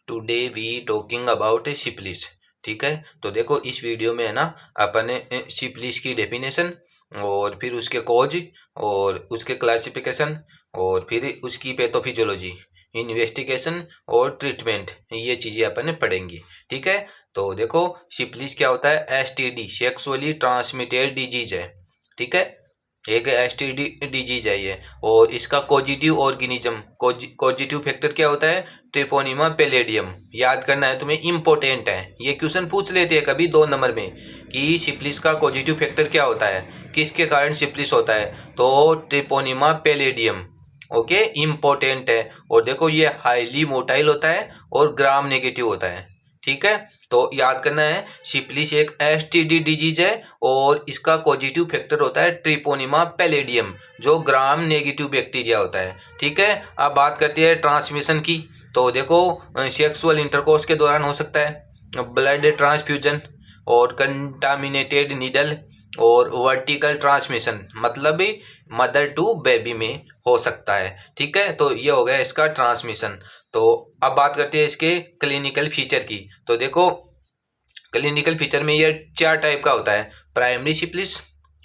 Today we talking about syphilis. ठीक है, तो देखो इस वीडियो में है ना अपन सिफिलिस की डेफिनेशन और फिर उसके कॉज और उसके क्लासिफिकेशन और फिर उसकी पैथोफिजियोलॉजी, इन्वेस्टिगेशन और ट्रीटमेंट, ये चीज़ें अपन पढ़ेंगे। ठीक है, तो देखो सिफिलिस क्या होता है? एसटीडी, सेक्सुअली ट्रांसमिटेड डिजीज है। ठीक है, एक एसटीडी डिजीज है ये। और इसका पॉजिटिव ऑर्गेनिज्म, पॉजिटिव फैक्टर क्या होता है? Treponema palladium. याद करना है तुम्हें, इंपॉर्टेंट है ये, क्वेश्चन पूछ लेते हैं कभी 2 नंबर में कि सिफिलिस का पॉजिटिव फैक्टर क्या होता है, किसके कारण सिफिलिस होता है? तो ट्रिपोनिमा पैलेडियम। ओके, इंपॉर्टेंट है। और देखो ये हाईली मोटाइल होता है और ग्राम नेगेटिव होता है। ठीक है, तो याद करना है सिफिलिस एक एसटीडी डिजीज है और इसका पॉजिटिव फैक्टर होता है ट्रिपोनिमा पैलेडियम, जो ग्राम नेगेटिव बैक्टीरिया होता है। ठीक है, अब बात करते हैं ट्रांसमिशन की। तो देखो सेक्सुअल इंटरकोर्स के दौरान हो सकता है, ब्लड ट्रांसफ्यूजन और कंटामिनेटेड नीडल और वर्टिकल ट्रांसमिशन, मतलब मदर टू बेबी में हो सकता है। ठीक है, तो ये हो गया इसका ट्रांसमिशन। तो अब बात करते हैं इसके क्लिनिकल फीचर की। तो देखो क्लिनिकल फीचर में ये 4 टाइप का होता है: primary syphilis,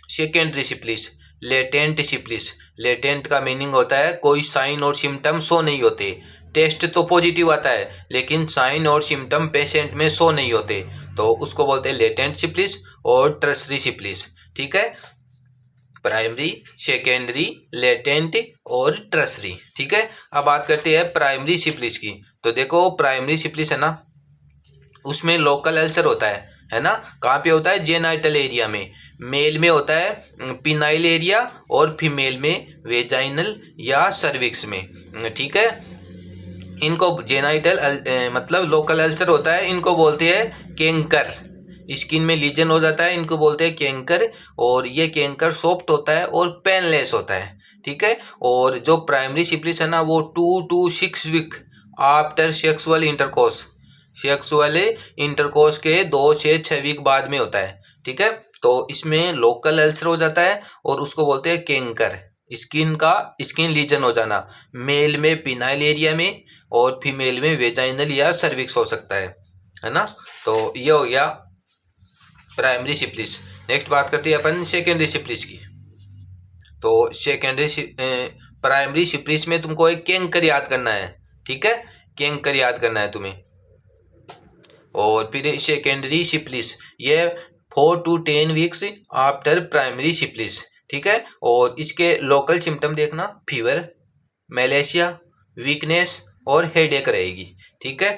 secondary syphilis, latent syphilis. Latent का मीनिंग होता है कोई साइन और सिम्टम शो नहीं होते, टेस्ट तो पॉजिटिव आता है लेकिन साइन और सिम्टम पेशेंट में शो नहीं होते, तो उसको बोलते हैं लेटेंट सिफिलिस और टर्सरी सिफिलिस। ठीक है, प्राइमरी, सेकेंडरी, लेटेंट और टर्सरी। ठीक है, अब बात करते हैं प्राइमरी सिफिलिस की। तो देखो प्राइमरी सिफिलिस है ना, उसमें लोकल अल्सर होता है ना। कहाँ पे होता है? जेनाइटल एरिया में। मेल में होता है पिनाइल एरिया और फीमेल में वेजाइनल या सर्विक्स में। ठीक है, इनको जेनाइटल मतलब लोकल अल्सर होता है, इनको बोलते हैं कैंकर। स्किन में लीजन हो जाता है, इनको बोलते हैं कैंकर। और ये कैंकर सॉफ्ट होता है और पेनलेस होता है। ठीक है, और जो प्राइमरी सिफिलिस है ना, वो 2 to 6 week after sexual intercourse, sexual intercourse के 2 से 6 वीक बाद में होता है। ठीक है, तो इसमें लोकल अल्सर हो जाता है और उसको बोलते हैं कैंकर। स्किन लीजन हो जाना, मेल में पिनाइल एरिया में और फीमेल में वेजाइनल या सर्विक्स हो सकता है ना। तो ये हो गया प्राइमरी सिफिलिस। नेक्स्ट बात करते हैं अपन सेकेंडरी सिफिलिस की। तो प्राइमरी सिफिलिस में तुमको एक कैंकर याद करना है। ठीक है, कैंकर याद करना है तुम्हें। और फिर सेकेंडरी सिफिलिस, ये 4 to 10 weeks after primary syphilis. ठीक है, और इसके लोकल सिम्टम देखना, फीवर, मलेशिया, वीकनेस और हेडेक रहेगी। ठीक है,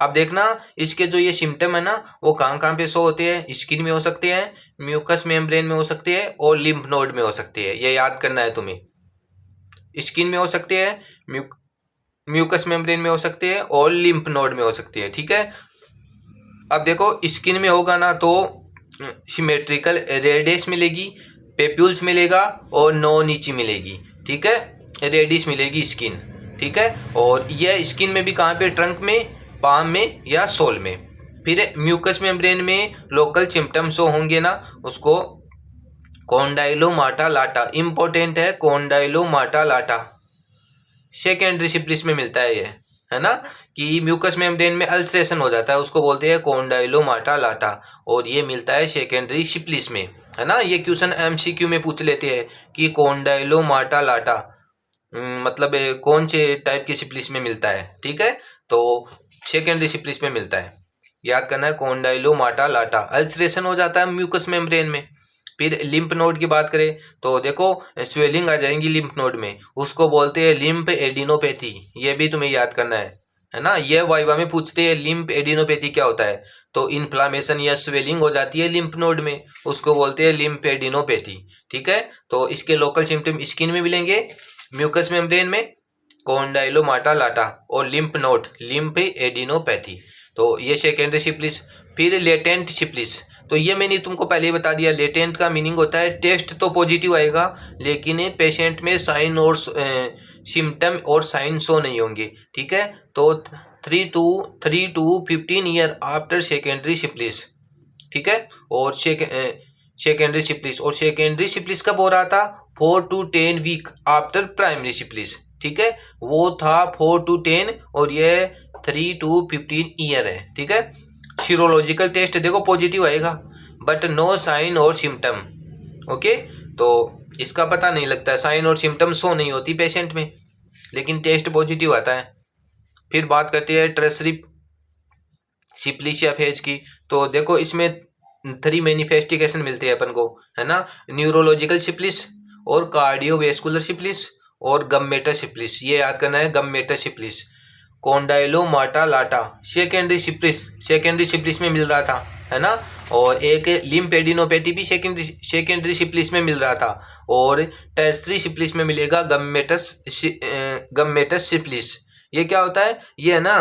अब देखना इसके जो ये सिम्टम है ना, वो कहाँ कहाँ पे शो होते हैं? स्किन में हो सकते हैं, म्यूकस मेम्ब्रेन में हो सकते हैं और लिम्फ नोड में हो सकते हैं। ये याद करना है तुम्हें, स्किन में हो सकते हैं, म्यूकस मेम्ब्रेन में हो सकते हैं और लिम्फ नोड में हो सकते हैं। ठीक है, अब देखो स्किन में होगा ना तो सिमेट्रिकल रेडिस मिलेगी, पेप्यूल्स मिलेगा और नो नीची मिलेगी। ठीक है, रेडिस मिलेगी स्किन। ठीक है, और यह स्किन में भी कहाँ पे? ट्रंक में, पाम में या सोल में। फिर म्यूकस मेम्ब्रेन में लोकल सिम्टम्स जो होंगे ना, उसको कॉन्डाइलोमाटा लाटा, इंपॉर्टेंट है, कॉन्डाइलोमाटा लाटा सेकेंडरी सिफिलिस में मिलता है ये, है ना, कि म्यूकस मेम्ब्रेन में अल्सरेशन हो जाता है, उसको बोलते हैं कॉन्डाइलोमाटा लाटा, और ये मिलता है सेकेंडरी सिफिलिस में, है ना। ये क्वेश्चन एमसीक्यू में पूछ लेते हैं कि कॉन्डाइलोमाटा लाटा मतलब कौन से टाइप की सिफिलिस में मिलता है। ठीक है, तो सेकेंडरी सिफिलिस में मिलता है। याद करना है, कॉन्डाइलोमाटा लाटा, अल्सरेशन हो जाता है म्यूकस मेम्ब्रेन में। फिर लिम्फ नोड की बात करें तो देखो स्वेलिंग आ जाएंगी लिम्फ नोड में, उसको बोलते हैं लिम्फ एडिनोपैथी। ये भी तुम्हें याद करना है ना। ये वाइवा में पूछते हैं लिम्फ एडिनोपैथी क्या होता है, तो इन्फ्लामेशन या स्वेलिंग हो जाती है लिम्फ नोड में, उसको बोलते हैं लिम्फ एडिनोपैथी। ठीक है, तो इसके लोकल सिम्टम स्किन में मिलेंगे, म्यूकस मेम्ब्रेन में, कॉन्डाइलोमाटा लाटा और लिम्फ नोड, लिम्फ एडिनोपैथी। तो ये सेकेंडरी सिफिलिस। फिर लेटेंट सिफिलिस, तो ये मैंने तुमको पहले ही बता दिया। लेटेंट का मीनिंग होता है टेस्ट तो पॉजिटिव आएगा लेकिन पेशेंट में साइन और सिम्टम और साइन शो नहीं होंगे। ठीक है, तो 3 to 15 year after secondary syphilis. ठीक है, और सेकेंडरी सिफिलिस, और सेकेंडरी सिफिलिस कब हो रहा था? 4 to 10 week after primary syphilis. ठीक है, वो था 4 to 10 और ये 3 to 15 ईयर है, ठीक है। सीरोलॉजिकल टेस्ट देखो पॉजिटिव आएगा, बट नो साइन और सिम्टम, ओके। तो इसका पता नहीं लगता है, साइन और सिम्टम शो नहीं होती पेशेंट में, लेकिन टेस्ट पॉजिटिव आता है। फिर बात करते हैं ट्रेसरी सिप्लिशिया फेज की। तो देखो इसमें 3 मैनिफेस्टिकेशन मिलते हैं अपन को, है ना। न्यूरोलॉजिकल सिप्लिस और कार्डियोवेस्कुलर सिप्लिस और गम्मेटर सिप्लिस, ये याद करना है। गम्मेटर सिप्लिस, कॉन्डाइलोमाटा लाटा सेकेंडरी सिप्लिस में मिल रहा था, है ना। और एक लिम्फेडिनोपैथी भी सेकेंडरी सिप्लिस में मिल रहा था, और टर्सरी सिप्लिस में मिलेगा गम्मेटस सिप्लिस। ये क्या होता है, ये है ना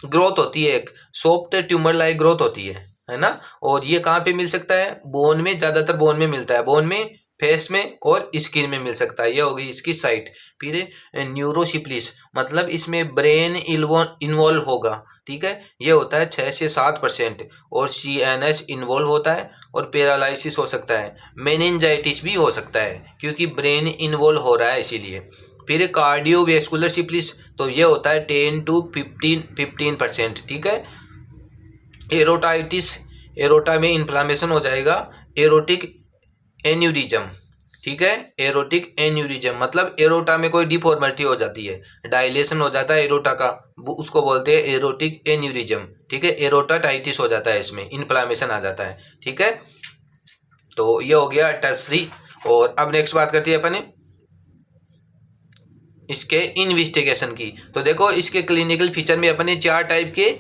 ग्रोथ होती है, एक सॉफ्ट ट्यूमर लाइक ग्रोथ होती है ना। और ये कहाँ पे मिल सकता है, बोन में, ज्यादातर बोन में मिलता है, बोन में, फेस में और स्किन में मिल सकता है। ये होगी इसकी साइट। फिर न्यूरोसिप्लिस, मतलब इसमें ब्रेन इन्वॉल्व होगा, ठीक है। ये होता है 6 से 7%, और CNS इन्वॉल्व होता है, और पैरालिसिस हो सकता है, मेनिंजाइटिस भी हो सकता है, क्योंकि ब्रेन इन्वॉल्व हो रहा है इसीलिए। फिर कार्डियोवेस्कुलर सिप्लिस, तो ये होता है 10 to 15%, ठीक है। एरोटाइटिस, एरोटा में इन्फ्लामेशन हो जाएगा, एरोटिक एन्यूरिज्म, ठीक है। एरोटिक एन्यूरिज्म मतलब एरोटा में कोई डिफॉर्मिटी हो जाती है, डायलेशन हो जाता है एरोटा का, उसको बोलते हैं एरोटिक एन्यूरिज्म, ठीक है। एरोटाटाइटिस हो जाता है, इसमें इन्फ्लामेशन आ जाता है, ठीक है। तो ये हो गया टर्सरी। और अब नेक्स्ट बात करते हैं अपन इसके इन्वेस्टिगेशन की। तो देखो इसके क्लिनिकल फीचर में अपने 4 टाइप के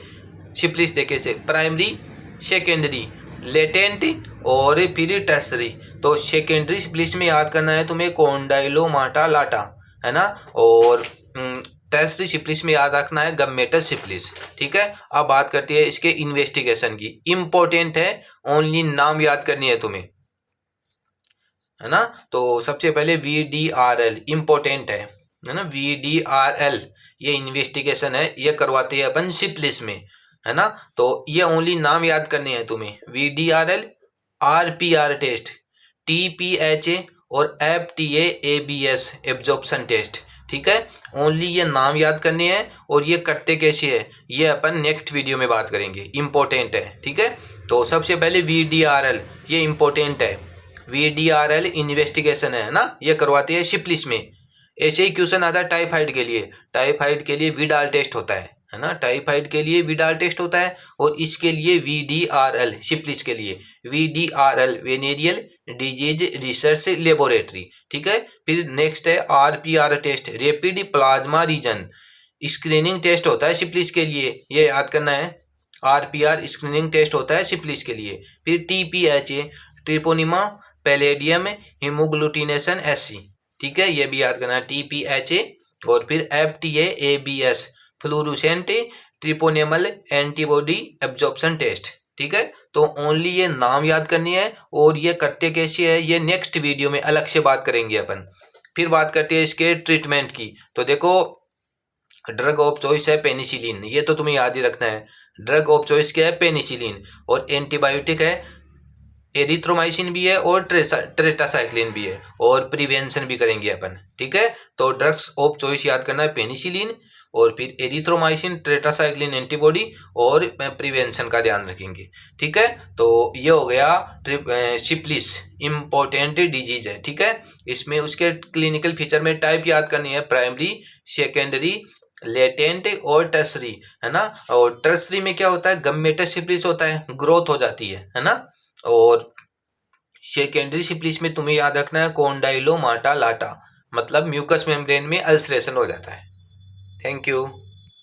सिप्लिस देखे थे, प्राइमरी, सेकेंडरी, लेटेंट और फिर टर्सरी। तो सेकेंडरी सिप्लिस में याद करना है तुम्हें कॉन्डाइलोमाटा लाटा, है ना। और टर्सरी सिप्लिस में याद रखना है गम्मेटस सिप्लिस, ठीक है। अब बात करती है इसके इन्वेस्टिगेशन की। इंपॉर्टेंट है, ओनली नाम याद करनी है तुम्हें, है ना। तो सबसे पहले VDRL इम्पोर्टेंट है ना। VDRL ये इन्वेस्टिगेशन है, ये करवाते हैं अपन सिप्लिस में, है ना। तो ये ओनली नाम याद करने हैं तुम्हें, VDRL, RPR टेस्ट, TPHA और FTA ABS एब्जॉर्प्शन टेस्ट, ठीक है। ओनली ये नाम याद करने हैं, और ये करते कैसे है ये अपन नेक्स्ट वीडियो में बात करेंगे, इम्पोर्टेंट है, ठीक है। तो सबसे पहले VDRL ये इम्पोर्टेंट है। VDRL इन्वेस्टिगेशन है ना, ये करवाते हैं सिप्लिस में। ऐसे ही क्वेश्चन आता है टाइफाइड के लिए, टाइफाइड के लिए विडाल टेस्ट होता है ना। टाइफाइड के लिए विडाल टेस्ट होता है, और इसके लिए VDRL, सिप्लिस के लिए VDRL venereal disease research laboratory, ठीक है। फिर नेक्स्ट है RPR test, rapid plasma reagin screening test होता है सिप्लिस के लिए, ये याद करना है। RPR स्क्रीनिंग टेस्ट होता है सिप्लिस के लिए। फिर TPHA ट्रिपोनिमा पैलेडियम हीमोग्लूटिनेशन SC, ठीक है, ये भी याद करना है, TPHA। और फिर FTA ABS fluorescent treponemal antibody absorption test, ठीक है। तो ओनली ये नाम याद करनी है, और ये करते कैसे है ये नेक्स्ट वीडियो में अलग से बात करेंगे अपन। फिर बात करते हैं इसके ट्रीटमेंट की। तो देखो ड्रग ऑफ चॉइस है पेनिसिलिन, ये तो तुम्हें याद ही रखना है। ड्रग ऑफ चॉइस क्या है, पेनिसिलिन। और एंटीबायोटिक है, एरिथ्रोमाइसिन भी है और ट्रेटासाइक्लिन भी है, और प्रिवेंशन भी करेंगे अपन, ठीक है। तो ड्रग्स ऑफ चॉइस याद करना है पेनिसिलिन, और फिर एरिथ्रोमाइसिन, ट्रेटासाइक्लिन एंटीबॉडी, और प्रिवेंशन का ध्यान रखेंगे, ठीक है। तो ये हो गया सिप्लिस, इम्पोर्टेंट डिजीज है, ठीक है। इसमें उसके क्लिनिकल फीचर में टाइप याद करनी है, प्राइमरी, सेकेंडरी, लेटेंट और टर्सरी, है ना। और टर्सरी में क्या होता है, गम्मेटस सिप्लिस होता है, ग्रोथ हो जाती है ना। और सेकेंडरी सिप्लिस में तुम्हें याद रखना है कॉन्डाइलोमाटा लाटा, मतलब म्यूकस मेम्ब्रेन में अल्सरेशन हो जाता है। Thank you.